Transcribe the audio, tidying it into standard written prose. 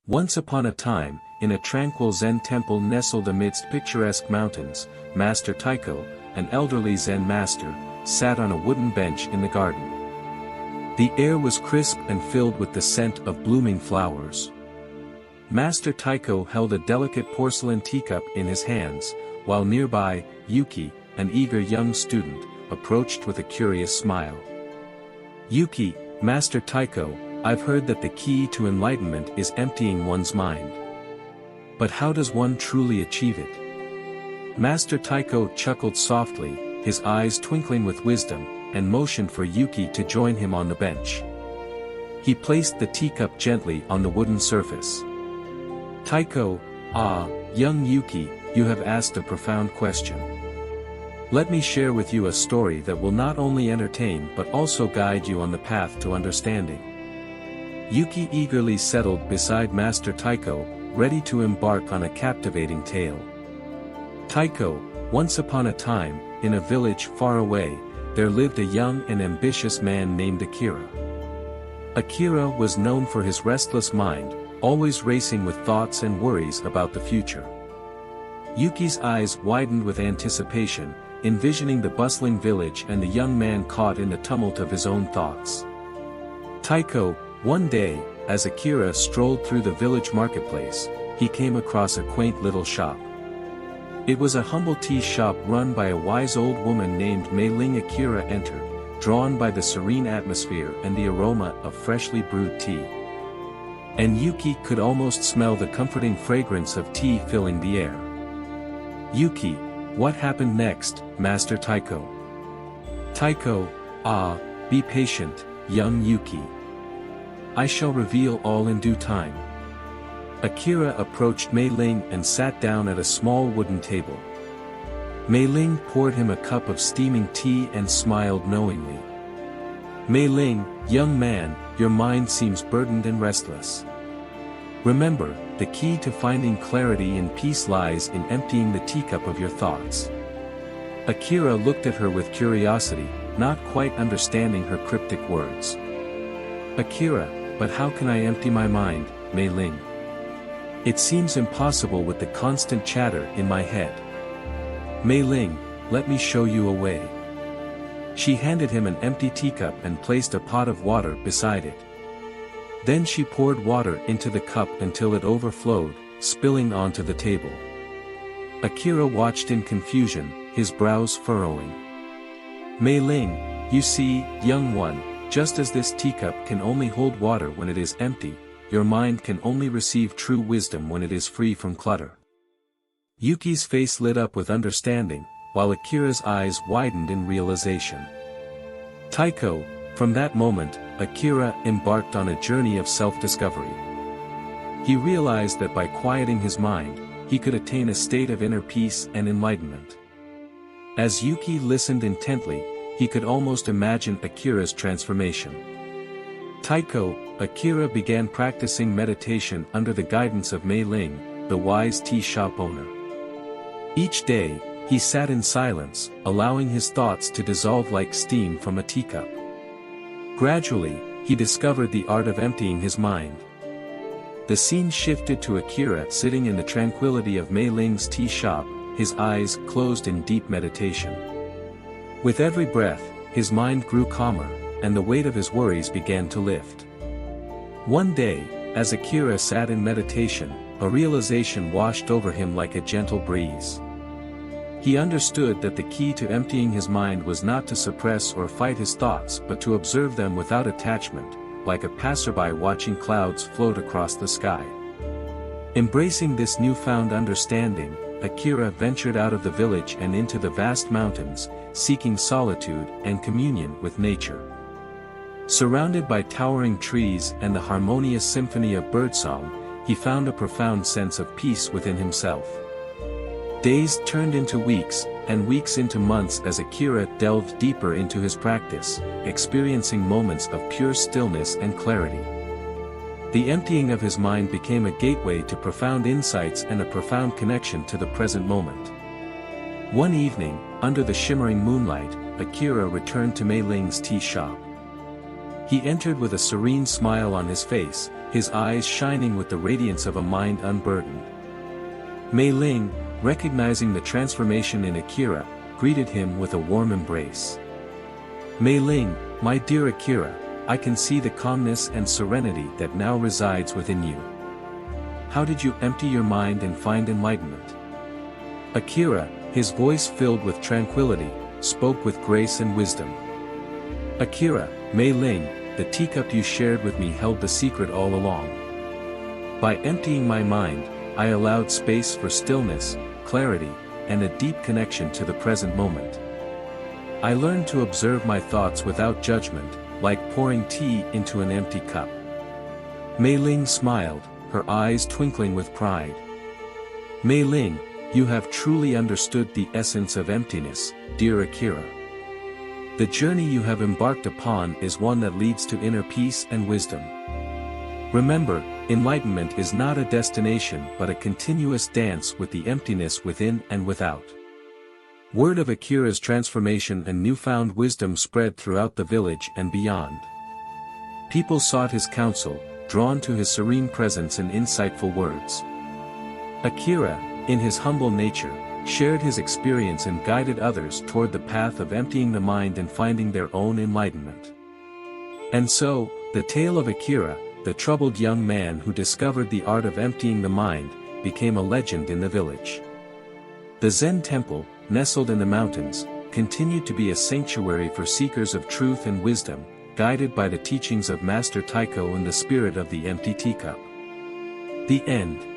Once upon a time, in a tranquil Zen temple nestled amidst picturesque mountains, Master Taiko, an elderly Zen master, sat on a wooden bench in the garden. The air was crisp and filled with the scent of blooming flowers. Master Taiko held a delicate porcelain teacup in his hands, while nearby, Yuki, an eager young student, approached with a curious smile. "Yuki, Master Taiko, I've heard that the key to enlightenment is emptying one's mind. But how does one truly achieve it?" Master Taiko chuckled softly, his eyes twinkling with wisdom, and motioned for Yuki to join him on the bench. He placed the teacup gently on the wooden surface. "Taiko, young Yuki, you have asked a profound question. Let me share with you a story that will not only entertain but also guide you on the path to understanding." Yuki eagerly settled beside Master Taiko, ready to embark on a captivating tale. "Taiko, once upon a time, in a village far away, there lived a young and ambitious man named Akira. Akira was known for his restless mind, always racing with thoughts and worries about the future." Yuki's eyes widened with anticipation, envisioning the bustling village and the young man caught in the tumult of his own thoughts. "Taiko, one day, as Akira strolled through the village marketplace, he came across a quaint little shop. It was a humble tea shop run by a wise old woman named Mei Ling. Akira entered, drawn by the serene atmosphere and the aroma of freshly brewed tea. And Yuki could almost smell the comforting fragrance of tea filling the air. "Yuki, what happened next, Master Taiko?" "Taiko, be patient, young Yuki. I shall reveal all in due time." Akira approached Mei Ling and sat down at a small wooden table. Mei Ling poured him a cup of steaming tea and smiled knowingly. "Mei Ling, young man, your mind seems burdened and restless. Remember, the key to finding clarity and peace lies in emptying the teacup of your thoughts." Akira looked at her with curiosity, not quite understanding her cryptic words. "Akira, but how can I empty my mind, Mei Ling? It seems impossible with the constant chatter in my head." "Mei Ling, let me show you a way." She handed him an empty teacup and placed a pot of water beside it. Then she poured water into the cup until it overflowed, spilling onto the table. Akira watched in confusion, his brows furrowing. "Mei Ling, you see, young one, just as this teacup can only hold water when it is empty, your mind can only receive true wisdom when it is free from clutter." Yuki's face lit up with understanding, while Akira's eyes widened in realization. "Taiko," from that moment, Akira embarked on a journey of self-discovery. He realized that by quieting his mind, he could attain a state of inner peace and enlightenment. As Yuki listened intently, he could almost imagine Akira's transformation. "Taiko," Akira began practicing meditation under the guidance of Mei Ling, the wise tea shop owner. Each day, he sat in silence, allowing his thoughts to dissolve like steam from a teacup. Gradually, he discovered the art of emptying his mind. The scene shifted to Akira sitting in the tranquility of Mei Ling's tea shop, his eyes closed in deep meditation. With every breath, his mind grew calmer, and the weight of his worries began to lift. One day, as Akira sat in meditation, a realization washed over him like a gentle breeze. He understood that the key to emptying his mind was not to suppress or fight his thoughts but to observe them without attachment, like a passerby watching clouds float across the sky. Embracing this newfound understanding, Akira ventured out of the village and into the vast mountains, seeking solitude and communion with nature. Surrounded by towering trees and the harmonious symphony of birdsong, he found a profound sense of peace within himself. Days turned into weeks, and weeks into months as Akira delved deeper into his practice, experiencing moments of pure stillness and clarity. The emptying of his mind became a gateway to profound insights and a profound connection to the present moment. One evening, under the shimmering moonlight, Akira returned to Mei Ling's tea shop. He entered with a serene smile on his face, his eyes shining with the radiance of a mind unburdened. Mei Ling, recognizing the transformation in Akira, greeted him with a warm embrace. Mei Ling, my dear Akira, I can see the calmness and serenity that now resides within you. How did you empty your mind and find enlightenment? Akira, his voice filled with tranquility, spoke with grace and wisdom. Akira, Mei Ling, the teacup you shared with me held the secret all along. By emptying my mind, I allowed space for stillness, clarity, and a deep connection to the present moment. I learned to observe my thoughts without judgment, like pouring tea into an empty cup. Mei Ling smiled, her eyes twinkling with pride. Mei Ling, you have truly understood the essence of emptiness, dear Akira. The journey you have embarked upon is one that leads to inner peace and wisdom. Remember, enlightenment is not a destination but a continuous dance with the emptiness within and without. Word of Akira's transformation and newfound wisdom spread throughout the village and beyond. People sought his counsel, drawn to his serene presence and insightful words. Akira, in his humble nature, shared his experience and guided others toward the path of emptying the mind and finding their own enlightenment. And so, the tale of Akira, the troubled young man who discovered the art of emptying the mind, became a legend in the village. The Zen temple, nestled in the mountains, continued to be a sanctuary for seekers of truth and wisdom, guided by the teachings of Master Taiko and the spirit of the Empty Teacup. The end.